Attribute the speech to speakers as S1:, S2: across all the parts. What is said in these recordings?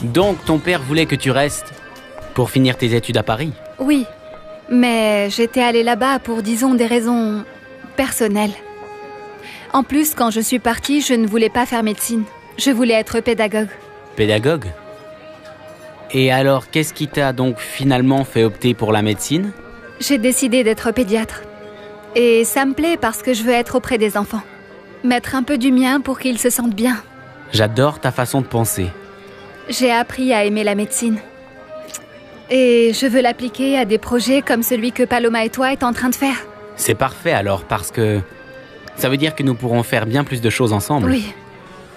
S1: Donc, ton père voulait que tu restes pour finir tes études à Paris?
S2: Oui, mais j'étais allée là-bas pour, disons, des raisons personnelles. En plus, quand je suis partie, je ne voulais pas faire médecine. Je voulais être pédagogue.
S1: Pédagogue? Et alors, qu'est-ce qui t'a donc finalement fait opter pour la médecine?
S2: J'ai décidé d'être pédiatre. Et ça me plaît parce que je veux être auprès des enfants. Mettre un peu du mien pour qu'ils se sentent bien.
S1: J'adore ta façon de penser.
S2: J'ai appris à aimer la médecine. Et je veux l'appliquer à des projets comme celui que Paloma et toi êtes en train de faire.
S1: C'est parfait alors, parce que ça veut dire que nous pourrons faire bien plus de choses ensemble.
S2: Oui.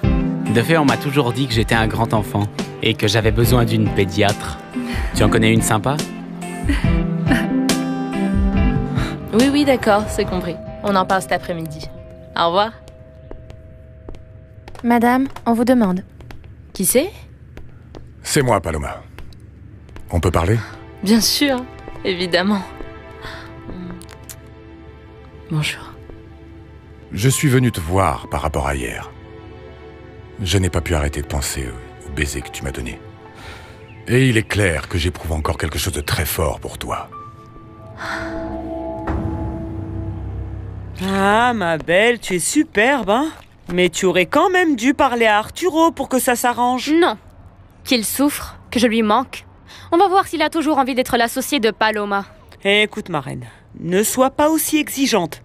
S1: De fait, on m'a toujours dit que j'étais un grand enfant et que j'avais besoin d'une pédiatre. Tu en connais une sympa?
S3: Oui, d'accord, c'est compris. On en parle cet après-midi. Au revoir.
S4: Madame, on vous demande.
S3: Qui c'est?
S5: C'est moi, Paloma. On peut parler?
S3: Bien sûr, évidemment. Bonjour.
S5: Je suis venu te voir par rapport à hier. Je n'ai pas pu arrêter de penser au baiser que tu m'as donné. Et il est clair que j'éprouve encore quelque chose de très fort pour toi.
S6: Ah, ma belle, tu es superbe, hein? Mais tu aurais quand même dû parler à Arturo pour que ça s'arrange.
S7: Non. Qu'il souffre, que je lui manque. On va voir s'il a toujours envie d'être l'associé de Paloma.
S6: Écoute, ma reine, ne sois pas aussi exigeante,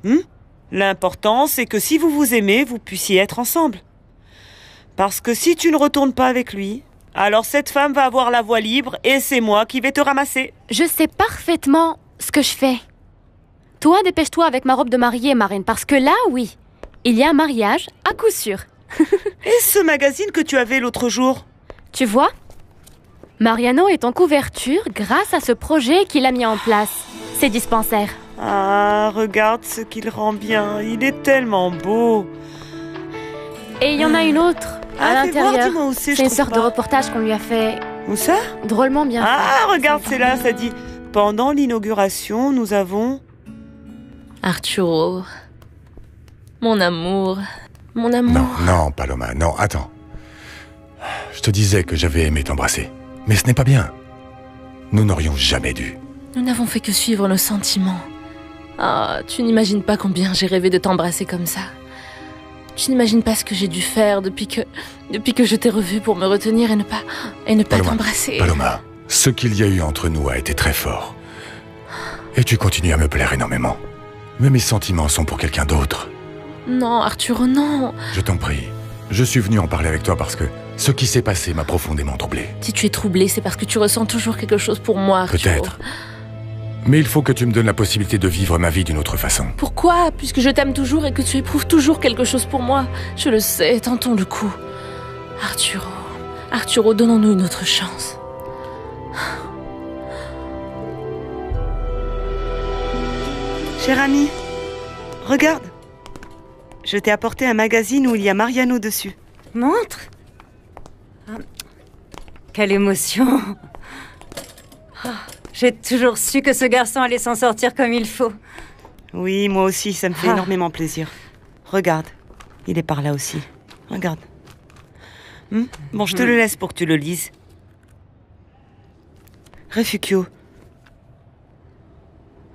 S6: L'important, c'est que si vous vous aimez, vous puissiez être ensemble. Parce que si tu ne retournes pas avec lui, alors cette femme va avoir la voie libre et c'est moi qui vais te ramasser.
S7: Je sais parfaitement ce que je fais. Toi, dépêche-toi avec ma robe de mariée, Marine, parce que là, oui, il y a un mariage, à coup sûr.
S6: Et ce magazine que tu avais l'autre jour?
S7: Tu vois, Mariano est en couverture grâce à ce projet qu'il a mis en place, ces dispensaires.
S6: Ah, regarde ce qu'il rend bien, il est tellement beau.
S7: Et il y en a une autre, à
S6: fais voir,
S7: l'intérieur.
S6: dis-moi où c'est, je
S7: C'est une
S6: trouve
S7: sorte
S6: pas.
S7: de reportage qu'on lui a fait
S6: Où ça?
S7: drôlement bien fait.
S6: Ah, regarde, c'est là, ça dit « Pendant l'inauguration, nous avons... »
S3: Arturo. Mon amour. Mon amour.
S5: Non, Paloma, non, attends. Je te disais que j'avais aimé t'embrasser. Mais ce n'est pas bien. Nous n'aurions jamais dû.
S3: Nous n'avons fait que suivre nos sentiments. Ah, tu n'imagines pas combien j'ai rêvé de t'embrasser comme ça. Tu n'imagines pas ce que j'ai dû faire depuis que je t'ai revu pour me retenir et ne pas
S5: Paloma,
S3: t'embrasser.
S5: Paloma, ce qu'il y a eu entre nous a été très fort. Et tu continues à me plaire énormément. Mais mes sentiments sont pour quelqu'un d'autre.
S3: Non, Arturo, non.
S5: Je t'en prie. Je suis venu en parler avec toi parce que ce qui s'est passé m'a profondément troublé.
S3: Si tu es troublé, c'est parce que tu ressens toujours quelque chose pour moi, Arturo.
S5: Peut-être. Mais il faut que tu me donnes la possibilité de vivre ma vie d'une autre façon.
S3: Pourquoi? Puisque je t'aime toujours et que tu éprouves toujours quelque chose pour moi. Je le sais, tentons le coup. Arturo, donnons-nous une autre chance.
S6: Cher ami, regarde. Je t'ai apporté un magazine où il y a Mariano dessus.
S8: Montre. Quelle émotion. J'ai toujours su que ce garçon allait s'en sortir comme il faut.
S6: Oui, moi aussi, ça me fait énormément plaisir. Regarde, il est par là aussi. Regarde. Bon, je te le laisse pour que tu le lises. Refugio,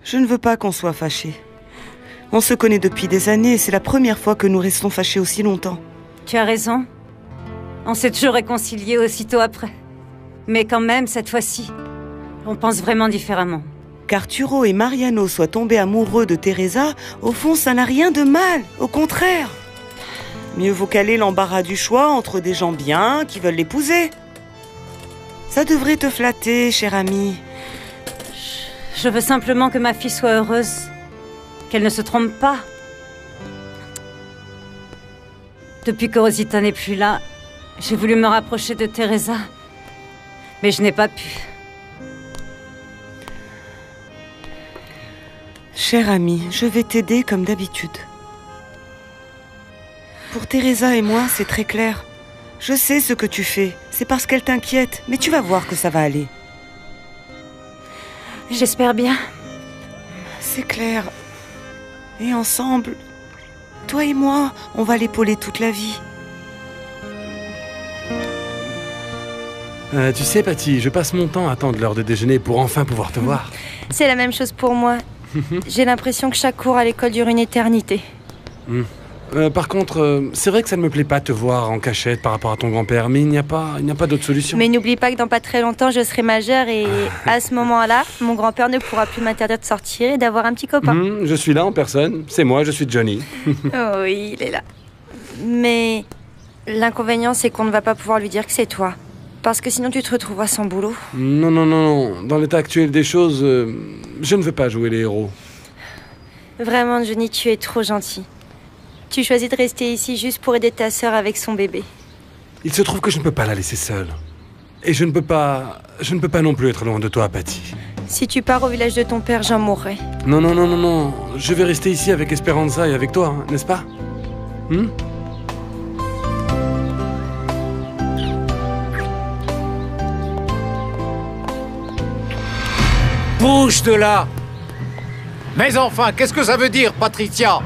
S6: je ne veux pas qu'on soit fâchés. On se connaît depuis des années et c'est la première fois que nous restons fâchés aussi longtemps.
S8: Tu as raison. On s'est toujours réconciliés aussitôt après. Mais quand même, cette fois-ci, on pense vraiment différemment.
S6: Qu'Arturo et Mariano soient tombés amoureux de Teresa, au fond, ça n'a rien de mal. Au contraire. Mieux vaut caler l'embarras du choix entre des gens bien qui veulent l'épouser. Ça devrait te flatter, cher ami.
S8: Je veux simplement que ma fille soit heureuse. Qu'elle ne se trompe pas. Depuis que Rosita n'est plus là, j'ai voulu me rapprocher de Teresa. Mais je n'ai pas pu.
S6: Cher ami, je vais t'aider comme d'habitude. Pour Teresa et moi, c'est très clair. Je sais ce que tu fais. C'est parce qu'elle t'inquiète, mais tu vas voir que ça va aller.
S8: J'espère bien.
S6: C'est clair. Et ensemble, toi et moi, on va l'épauler toute la vie.
S4: Tu sais, Patty, je passe mon temps à attendre l'heure de déjeuner pour enfin pouvoir te voir.
S9: C'est la même chose pour moi. J'ai l'impression que chaque cours à l'école dure une éternité.
S4: Par contre, c'est vrai que ça ne me plaît pas de te voir en cachette par rapport à ton grand-père, mais il n'y a pas d'autre solution.
S9: Mais n'oublie pas que dans pas très longtemps, je serai majeure et à ce moment-là, mon grand-père ne pourra plus m'interdire de sortir et d'avoir un petit copain.
S4: Je suis là en personne. C'est moi, je suis Johnny.
S9: Oh oui, il est là. Mais l'inconvénient, c'est qu'on ne va pas pouvoir lui dire que c'est toi. Parce que sinon, tu te retrouveras sans boulot.
S4: Non. Dans l'état actuel des choses, je ne veux pas jouer les héros.
S9: Vraiment, Johnny, tu es trop gentil. Tu choisis de rester ici juste pour aider ta sœur avec son bébé.
S4: Il se trouve que je ne peux pas la laisser seule. Et je ne peux pas non plus être loin de toi, Patty.
S9: Si tu pars au village de ton père, j'en mourrai.
S4: Non. Je vais rester ici avec Esperanza et avec toi, hein, n'est-ce pas?
S10: Bouge de là! Mais enfin, qu'est-ce que ça veut dire, Patricia?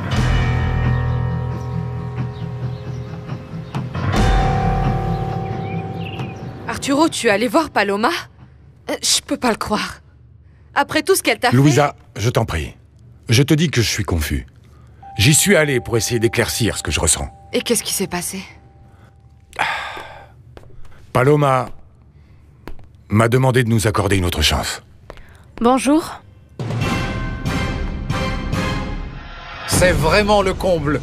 S11: Arturo, tu es allé voir Paloma? Je peux pas le croire. Après tout ce qu'elle t'a fait...
S5: Louisa, je t'en prie. Je te dis que je suis confus. J'y suis allé pour essayer d'éclaircir ce que je ressens.
S11: Et qu'est-ce qui s'est passé?
S5: Paloma m'a demandé de nous accorder une autre chance.
S7: Bonjour.
S10: C'est vraiment le comble.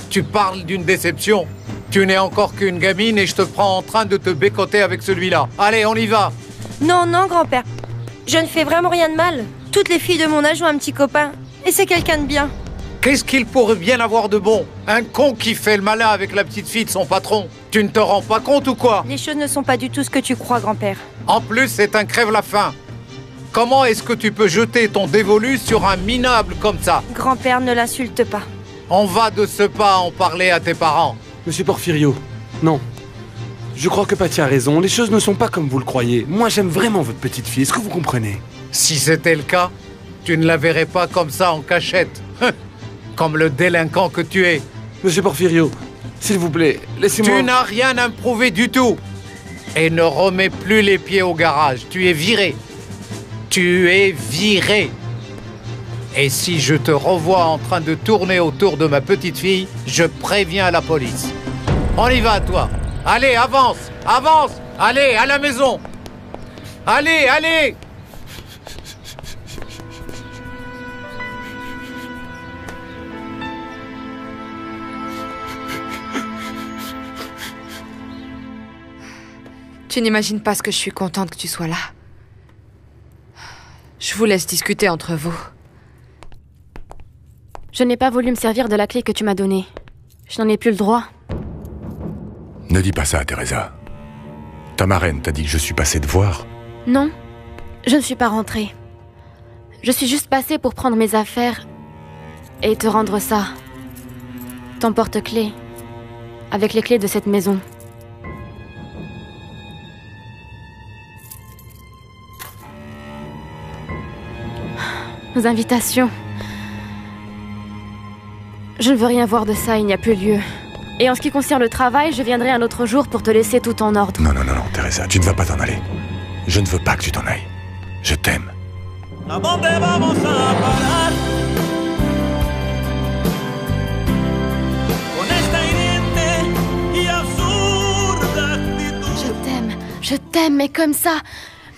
S10: Tu parles d'une déception. Tu n'es encore qu'une gamine et je te prends en train de te bécoter avec celui-là. Allez, on y va.
S9: Non, grand-père. Je ne fais vraiment rien de mal. Toutes les filles de mon âge ont un petit copain. Et c'est quelqu'un de bien.
S10: Qu'est-ce qu'il pourrait bien avoir de bon? Un con qui fait le malin avec la petite fille de son patron. Tu ne te rends pas compte ou quoi?
S9: Les choses ne sont pas du tout ce que tu crois, grand-père.
S10: En plus, c'est un crève-la-faim. Comment est-ce que tu peux jeter ton dévolu sur un minable comme ça?
S9: Grand-père, ne l'insulte pas.
S10: On va de ce pas en parler à tes parents.
S4: Monsieur Porfirio, non. Je crois que Patty a raison. Les choses ne sont pas comme vous le croyez. Moi, j'aime vraiment votre petite fille. Est-ce que vous comprenez?
S10: Si c'était le cas, tu ne la verrais pas comme ça en cachette. Comme le délinquant que tu es.
S4: Monsieur Porfirio, s'il vous plaît, laissez-moi...
S10: Tu n'as rien à me prouver du tout. Et ne remets plus les pieds au garage. Tu es viré. Tu es viré. Et si je te revois en train de tourner autour de ma petite fille, je préviens la police. On y va, toi. Allez, avance, avance. Allez, à la maison. Allez.
S11: Tu n'imagines pas ce que je suis contente que tu sois là. Je vous laisse discuter entre vous.
S7: Je n'ai pas voulu me servir de la clé que tu m'as donnée. Je n'en ai plus le droit.
S5: Ne dis pas ça, Teresa. Ta marraine t'a dit que je suis passé te voir.
S7: Non, je ne suis pas rentrée. Je suis juste passée pour prendre mes affaires et te rendre ça. Ton porte-clés, avec les clés de cette maison. Nos invitations. Je ne veux rien voir de ça, il n'y a plus lieu. Et en ce qui concerne le travail, je viendrai un autre jour pour te laisser tout en ordre.
S5: Non, Teresa, tu ne vas pas t'en aller. Je ne veux pas que tu t'en ailles. Je t'aime.
S7: Je t'aime, mais comme ça,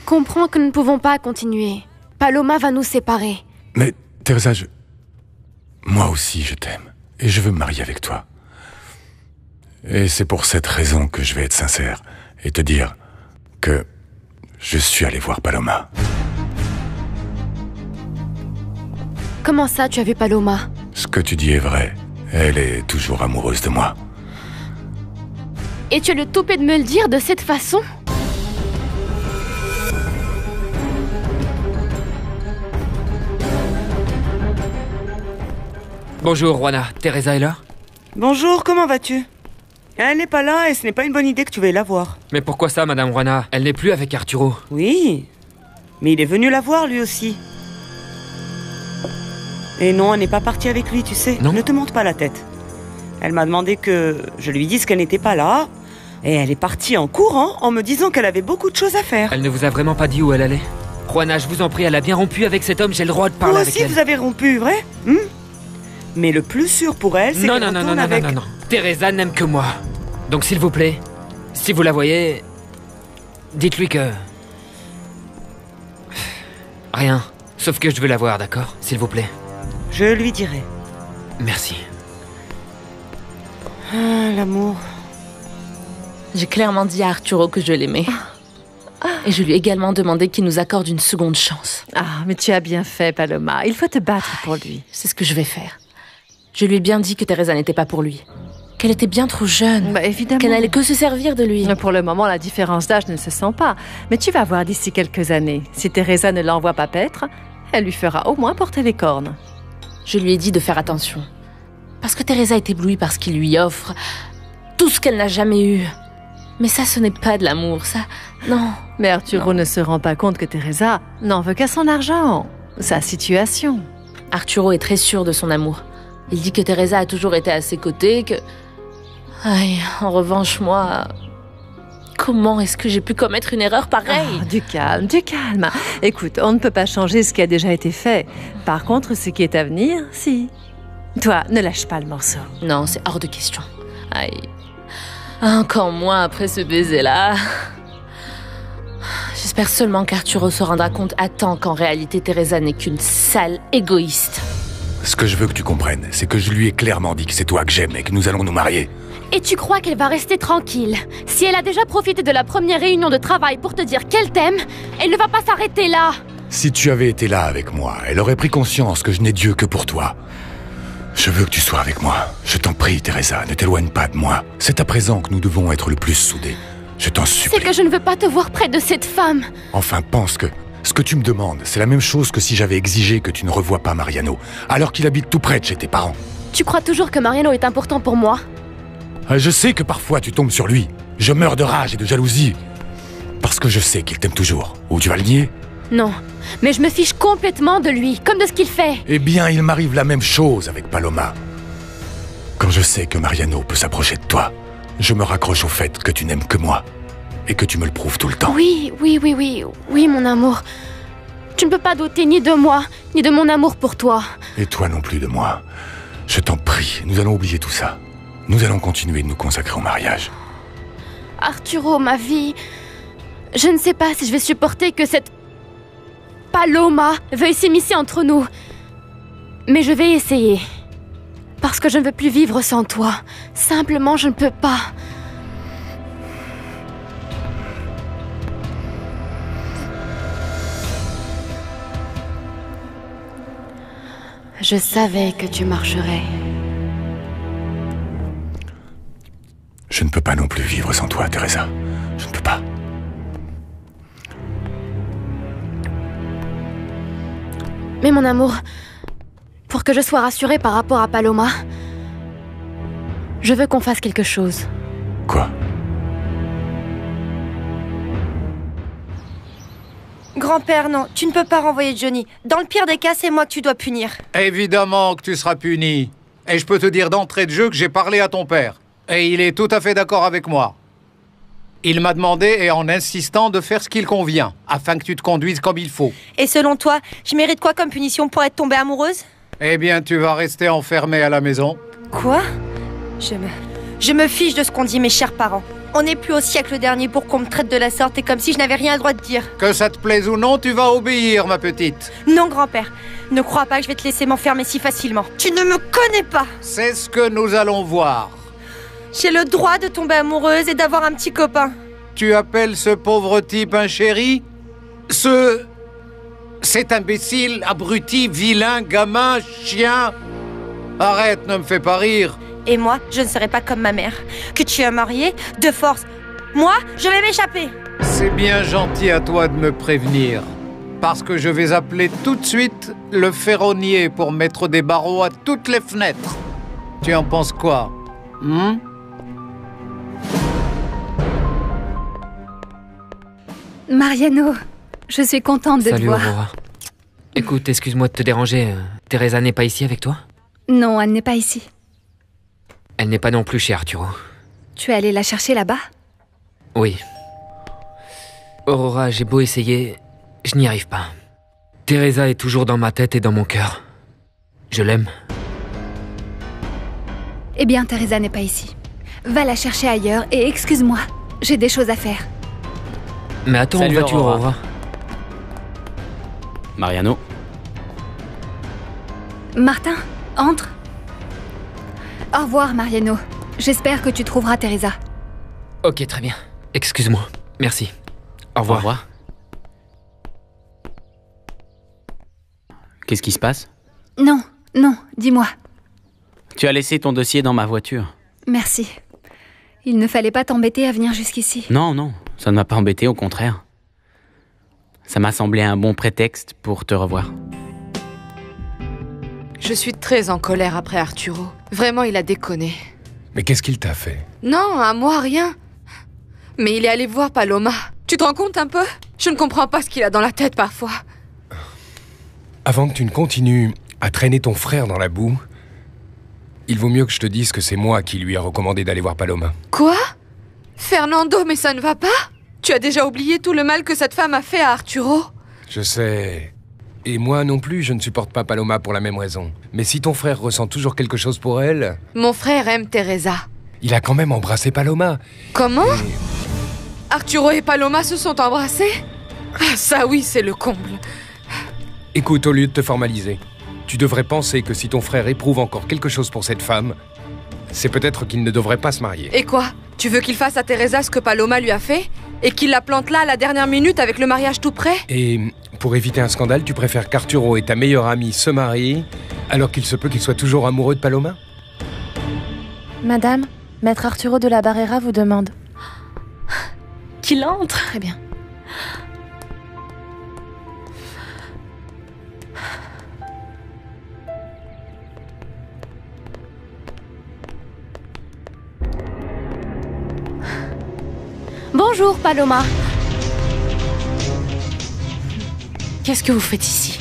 S7: comprends que nous ne pouvons pas continuer. Paloma va nous séparer.
S5: Mais, Teresa, moi aussi, je t'aime. Et je veux me marier avec toi. Et c'est pour cette raison que je vais être sincère et te dire que je suis allé voir Paloma.
S7: Comment ça, tu as vu Paloma?
S5: Ce que tu dis est vrai. Elle est toujours amoureuse de moi.
S7: Et tu as le toupet de me le dire de cette façon?
S12: Bonjour, Juana. Teresa est là?
S6: Bonjour, comment vas-tu? Elle n'est pas là et ce n'est pas une bonne idée que tu veuilles la voir.
S12: Mais pourquoi ça, Madame Juana? Elle n'est plus avec Arturo.
S6: Oui, mais il est venu la voir lui aussi. Et non, elle n'est pas partie avec lui, tu sais.
S12: Non.
S6: Ne te monte pas la tête. Elle m'a demandé que je lui dise qu'elle n'était pas là, Et elle est partie en courant en me disant qu'elle avait beaucoup de choses à faire.
S12: Elle ne vous a vraiment pas dit où elle allait? Juana, je vous en prie, elle a bien rompu avec cet homme, j'ai le droit de parler
S6: Vous
S12: avec
S6: aussi,
S12: elle.
S6: vous avez rompu, vrai? Mais le plus sûr pour elle, c'est qu'elle retourne avec...
S12: Non. Teresa n'aime que moi. Donc s'il vous plaît, si vous la voyez, dites-lui que... Rien. Sauf que je veux la voir, d'accord? S'il vous plaît.
S6: Je lui dirai.
S12: Merci.
S6: Ah, l'amour.
S3: J'ai clairement dit à Arturo que je l'aimais. Et je lui ai également demandé qu'il nous accorde une seconde chance.
S13: Ah, mais tu as bien fait, Paloma. Il faut te battre pour lui.
S3: C'est ce que je vais faire. Je lui ai bien dit que Teresa n'était pas pour lui. Qu'elle était bien trop jeune.
S13: Bah, évidemment.
S3: Qu'elle n'allait que se servir de lui.
S13: Pour le moment, la différence d'âge ne se sent pas. Mais tu vas voir d'ici quelques années. Si Teresa ne l'envoie pas paître, elle lui fera au moins porter les cornes.
S3: Je lui ai dit de faire attention. Parce que Teresa est éblouie par ce qu'il lui offre. Tout ce qu'elle n'a jamais eu. Mais ça, ce n'est pas de l'amour, ça... Non.
S13: Mais Arturo ne se rend pas compte que Teresa n'en veut qu'à son argent, sa situation.
S3: Arturo est très sûr de son amour. Il dit que Teresa a toujours été à ses côtés, que... Aïe, en revanche, moi... Comment est-ce que j'ai pu commettre une erreur pareille?
S13: Du calme, du calme. Écoute, on ne peut pas changer ce qui a déjà été fait. Par contre, ce qui est à venir, si. Toi, ne lâche pas le morceau.
S3: Non, c'est hors de question. Aïe. Encore moins après ce baiser-là. J'espère seulement qu'Arturo se rendra compte à temps qu'en réalité, Teresa n'est qu'une sale égoïste.
S5: Ce que je veux que tu comprennes, c'est que je lui ai clairement dit que c'est toi que j'aime et que nous allons nous marier.
S7: Et tu crois qu'elle va rester tranquille? Si elle a déjà profité de la première réunion de travail pour te dire qu'elle t'aime, elle ne va pas s'arrêter là.
S5: Si tu avais été là avec moi, elle aurait pris conscience que je n'ai Dieu que pour toi. Je veux que tu sois avec moi. Je t'en prie, Teresa, ne t'éloigne pas de moi. C'est à présent que nous devons être le plus soudés. Je t'en supplie.
S7: C'est que je ne veux pas te voir près de cette femme.
S5: Enfin, pense que ce que tu me demandes, c'est la même chose que si j'avais exigé que tu ne revoies pas Mariano, alors qu'il habite tout près de chez tes parents.
S7: Tu crois toujours que Mariano est important pour moi?
S5: Je sais que parfois tu tombes sur lui. Je meurs de rage et de jalousie. Parce que je sais qu'il t'aime toujours. Ou tu vas le nier?
S7: Non, mais je me fiche complètement de lui, comme de ce qu'il fait.
S5: Eh bien, il m'arrive la même chose avec Paloma. Quand je sais que Mariano peut s'approcher de toi, je me raccroche au fait que tu n'aimes que moi. Et que tu me le prouves tout le temps.
S7: Oui, mon amour. Tu ne peux pas douter ni de moi, ni de mon amour pour toi.
S5: Et toi non plus de moi. Je t'en prie, nous allons oublier tout ça. Nous allons continuer de nous consacrer au mariage.
S7: Arturo, ma vie, je ne sais pas si je vais supporter que cette Paloma veuille s'immiscer entre nous. Mais je vais essayer. Parce que je ne veux plus vivre sans toi. Simplement, je ne peux pas. Je savais que tu marcherais.
S5: Je ne peux pas non plus vivre sans toi, Teresa. Je ne peux pas.
S7: Mais mon amour, pour que je sois rassurée par rapport à Paloma, je veux qu'on fasse quelque chose.
S5: Quoi?
S9: Grand-père, non, tu ne peux pas renvoyer Johnny. Dans le pire des cas, c'est moi que tu dois punir.
S10: Évidemment que tu seras puni. Et je peux te dire d'entrée de jeu que j'ai parlé à ton père. Et il est tout à fait d'accord avec moi. Il m'a demandé, et en insistant, de faire ce qu'il convient, afin que tu te conduises comme il faut.
S9: Et selon toi, je mérite quoi comme punition pour être tombée amoureuse?
S10: Eh bien, tu vas rester enfermé à la maison.
S9: Quoi? Je me fiche de ce qu'ont dit mes chers parents. On n'est plus au siècle dernier pour qu'on me traite de la sorte et comme si je n'avais rien le droit de dire.
S10: Que ça te plaise ou non, tu vas obéir, ma petite.
S9: Non, grand-père. Ne crois pas que je vais te laisser m'enfermer si facilement. Tu ne me connais pas.
S10: C'est ce que nous allons voir.
S9: J'ai le droit de tomber amoureuse et d'avoir un petit copain.
S10: Tu appelles ce pauvre type un chéri? Cet imbécile, abruti, vilain, gamin, chien. Arrête, ne me fais pas rire.
S9: Et moi, je ne serai pas comme ma mère, que tu as mariée de force. Moi, je vais m'échapper.
S10: C'est bien gentil à toi de me prévenir. Parce que je vais appeler tout de suite le ferronnier pour mettre des barreaux à toutes les fenêtres. Tu en penses quoi?
S2: Mariano, je suis contente de te voir.
S12: Salut, Aurora. Écoute, excuse-moi de te déranger. Teresa n'est pas ici avec toi?
S2: Non, elle n'est pas ici.
S12: Elle n'est pas non plus chez Arturo.
S2: Tu es allé la chercher là-bas?
S12: Oui. Aurora, j'ai beau essayer, je n'y arrive pas. Teresa est toujours dans ma tête et dans mon cœur. Je l'aime.
S2: Eh bien, Teresa n'est pas ici. Va la chercher ailleurs et excuse-moi, j'ai des choses à faire.
S12: Mais attends,
S1: Salut,
S12: où vas-tu, Aurora?
S1: Mariano.
S2: Martin, entre. Au revoir, Mariano. J'espère que tu trouveras Teresa.
S12: Ok, très bien. Excuse-moi. Merci. Au revoir.
S1: Au revoir. Qu'est-ce qui se passe?
S2: Non, non, dis-moi.
S1: Tu as laissé ton dossier dans ma voiture.
S2: Merci. Il ne fallait pas t'embêter à venir jusqu'ici.
S1: Non, non, ça ne m'a pas embêté, au contraire. Ça m'a semblé un bon prétexte pour te revoir.
S11: Je suis très en colère après Arturo. Vraiment, il a déconné.
S14: Mais qu'est-ce qu'il t'a fait?
S11: Non, à moi, rien. Mais il est allé voir Paloma. Tu te rends compte un peu? Je ne comprends pas ce qu'il a dans la tête parfois.
S14: Avant que tu ne continues à traîner ton frère dans la boue, il vaut mieux que je te dise que c'est moi qui lui ai recommandé d'aller voir Paloma.
S11: Quoi? Fernando, mais ça ne va pas? Tu as déjà oublié tout le mal que cette femme a fait à Arturo?
S14: Je sais. Et moi non plus, je ne supporte pas Paloma pour la même raison. Mais si ton frère ressent toujours quelque chose pour elle...
S11: Mon frère aime Teresa.
S14: Il a quand même embrassé Paloma.
S11: Comment? Arturo et Paloma se sont embrassés? Ah, ça oui, c'est le comble.
S14: Écoute, au lieu de te formaliser, tu devrais penser que si ton frère éprouve encore quelque chose pour cette femme, c'est peut-être qu'il ne devrait pas se marier.
S11: Et quoi? Tu veux qu'il fasse à Teresa ce que Paloma lui a fait? Et qu'il la plante là à la dernière minute avec le mariage tout prêt?
S14: Et pour éviter un scandale, tu préfères qu'Arturo et ta meilleure amie se marient, alors qu'il se peut qu'il soit toujours amoureux de Paloma?
S7: Madame, Maître Arturo de la Barrera vous demande.
S3: Qu'il entre.
S7: Très bien. Bonjour, Paloma.
S3: Qu'est-ce que vous faites ici?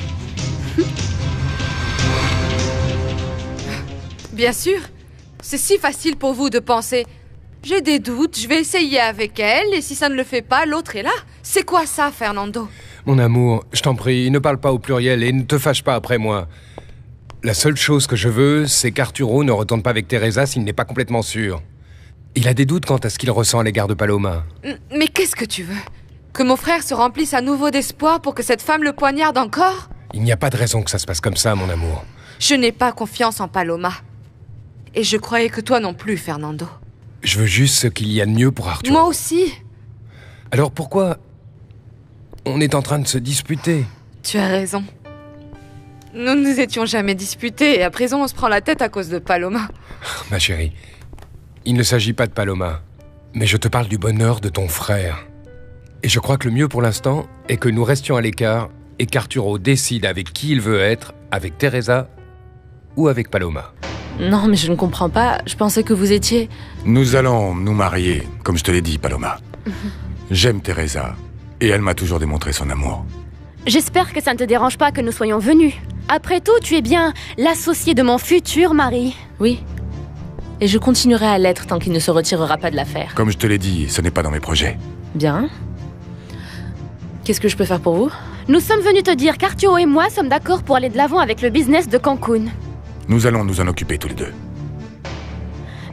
S11: Bien sûr. C'est si facile pour vous de penser. J'ai des doutes, je vais essayer avec elle, et si ça ne le fait pas, l'autre est là. C'est quoi ça, Fernando?
S14: Mon amour, je t'en prie, ne parle pas au pluriel et ne te fâche pas après moi. La seule chose que je veux, c'est qu'Arturo ne retourne pas avec Teresa s'il n'est pas complètement sûr. Il a des doutes quant à ce qu'il ressent à l'égard de Paloma.
S11: Mais qu'est-ce que tu veux? Que mon frère se remplisse à nouveau d'espoir pour que cette femme le poignarde encore?
S14: Il n'y a pas de raison que ça se passe comme ça, mon amour.
S11: Je n'ai pas confiance en Paloma. Et je croyais que toi non plus, Fernando.
S14: Je veux juste ce qu'il y a de mieux pour Arturo.
S11: Moi aussi.
S14: Alors pourquoi on est en train de se disputer?
S11: Tu as raison. Nous ne nous étions jamais disputés et à présent on se prend la tête à cause de Paloma.
S14: Ma chérie, il ne s'agit pas de Paloma, mais je te parle du bonheur de ton frère. Et je crois que le mieux pour l'instant est que nous restions à l'écart et qu'Arturo décide avec qui il veut être, avec Teresa ou avec Paloma.
S3: Non, mais je ne comprends pas. Je pensais que vous étiez...
S5: Nous allons nous marier, comme je te l'ai dit, Paloma. J'aime Teresa, et elle m'a toujours démontré son amour.
S7: J'espère que ça ne te dérange pas que nous soyons venus. Après tout, tu es bien l'associé de mon futur mari.
S3: Oui. Et je continuerai à l'être tant qu'il ne se retirera pas de l'affaire.
S5: Comme je te l'ai dit, ce n'est pas dans mes projets.
S3: Bien. Qu'est-ce que je peux faire pour vous?
S7: Nous sommes venus te dire qu'Arturo et moi sommes d'accord pour aller de l'avant avec le business de Cancun.
S5: Nous allons nous en occuper tous les deux.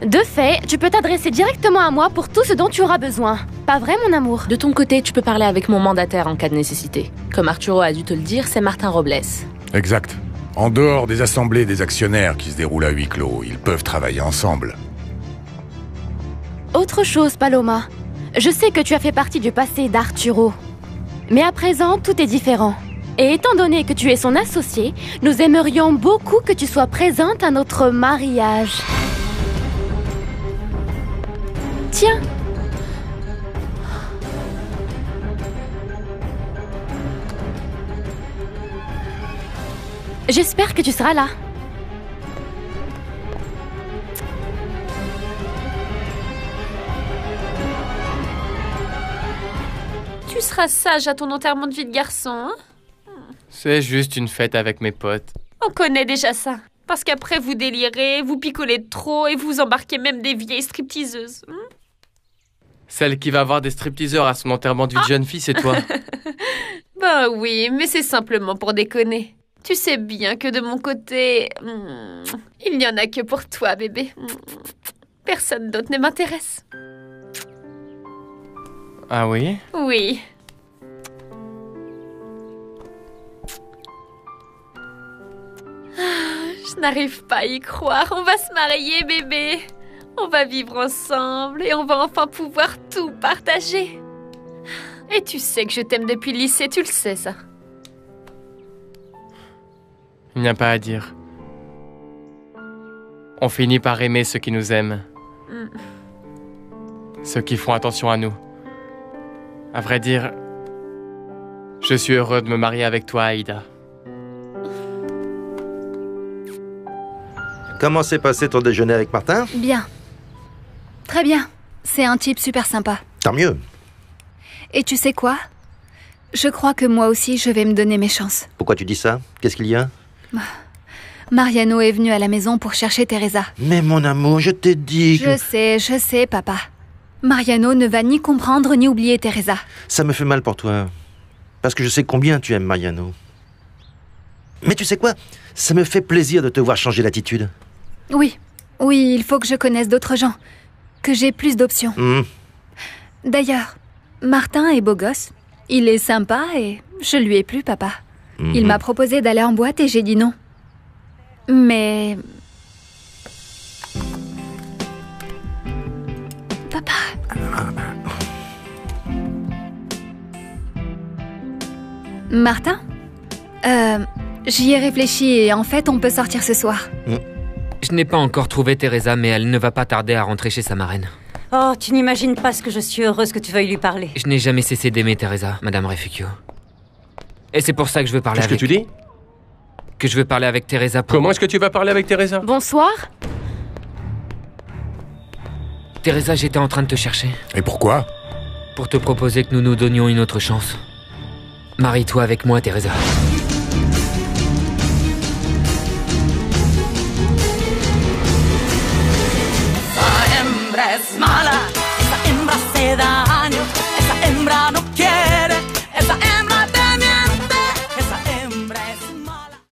S7: De fait, tu peux t'adresser directement à moi pour tout ce dont tu auras besoin. Pas vrai, mon amour?
S3: De ton côté, tu peux parler avec mon mandataire en cas de nécessité. Comme Arturo a dû te le dire, c'est Martin Robles.
S5: Exact. En dehors des assemblées des actionnaires qui se déroulent à huis clos, ils peuvent travailler ensemble.
S7: Autre chose, Paloma. Je sais que tu as fait partie du passé d'Arturo. Mais à présent, tout est différent. Et étant donné que tu es son associé, nous aimerions beaucoup que tu sois présente à notre mariage. Tiens. J'espère que tu seras là.
S15: Tu seras sage à ton enterrement de vie de garçon, hein?
S16: C'est juste une fête avec mes potes.
S15: On connaît déjà ça. Parce qu'après, vous délirez, vous picolez de trop et vous embarquez même des vieilles stripteaseuses.
S16: Celle qui va avoir des stripteaseurs à son enterrement de vie de jeune fille, c'est toi.
S15: Bah oui, mais c'est simplement pour déconner. Tu sais bien que de mon côté, il n'y en a que pour toi, bébé. Personne d'autre ne m'intéresse.
S16: Ah oui?
S15: Oui. Je n'arrive pas à y croire. On va se marier, bébé. On va vivre ensemble et on va enfin pouvoir tout partager. Et tu sais que je t'aime depuis le lycée, tu le sais, ça.
S16: Il n'y a pas à dire. On finit par aimer ceux qui nous aiment. Ceux qui font attention à nous. À vrai dire, je suis heureux de me marier avec toi, Aïda.
S17: Comment s'est passé ton déjeuner avec Martin?
S2: Bien. Très bien. C'est un type super sympa.
S17: Tant mieux.
S2: Et tu sais quoi? Je crois que moi aussi, je vais me donner mes chances.
S17: Pourquoi tu dis ça? Qu'est-ce qu'il y a?
S2: Mariano est venu à la maison pour chercher Teresa.
S17: Mais mon amour, je t'ai dit que...
S2: Je sais, papa. Mariano ne va ni comprendre ni oublier Teresa.
S17: Ça me fait mal pour toi. Parce que je sais combien tu aimes Mariano. Mais tu sais quoi? Ça me fait plaisir de te voir changer d'attitude.
S2: Oui, il faut que je connaisse d'autres gens. Que j'ai plus d'options. D'ailleurs, Martin est beau gosse. Il est sympa et je lui ai plu, papa. Il m'a proposé d'aller en boîte et j'ai dit non. Mais... Papa... Martin? J'y ai réfléchi et en fait, on peut sortir ce soir.
S12: Je n'ai pas encore trouvé Teresa, mais elle ne va pas tarder à rentrer chez sa marraine.
S8: Oh, tu n'imagines pas ce que je suis heureuse que tu veuilles lui parler.
S12: Je n'ai jamais cessé d'aimer Teresa, Madame Refugio. Et c'est pour ça que je veux parler avec...
S16: Qu'est-ce que tu dis?
S12: Que je veux parler avec Teresa pour...
S16: Comment est-ce que tu vas parler avec Teresa?
S7: Bonsoir.
S12: Teresa, j'étais en train de te chercher.
S5: Et pourquoi?
S12: Pour te proposer que nous nous donnions une autre chance. Marie-toi avec moi, Teresa.
S18: Esa hembra es mala, esa hembra hace daño.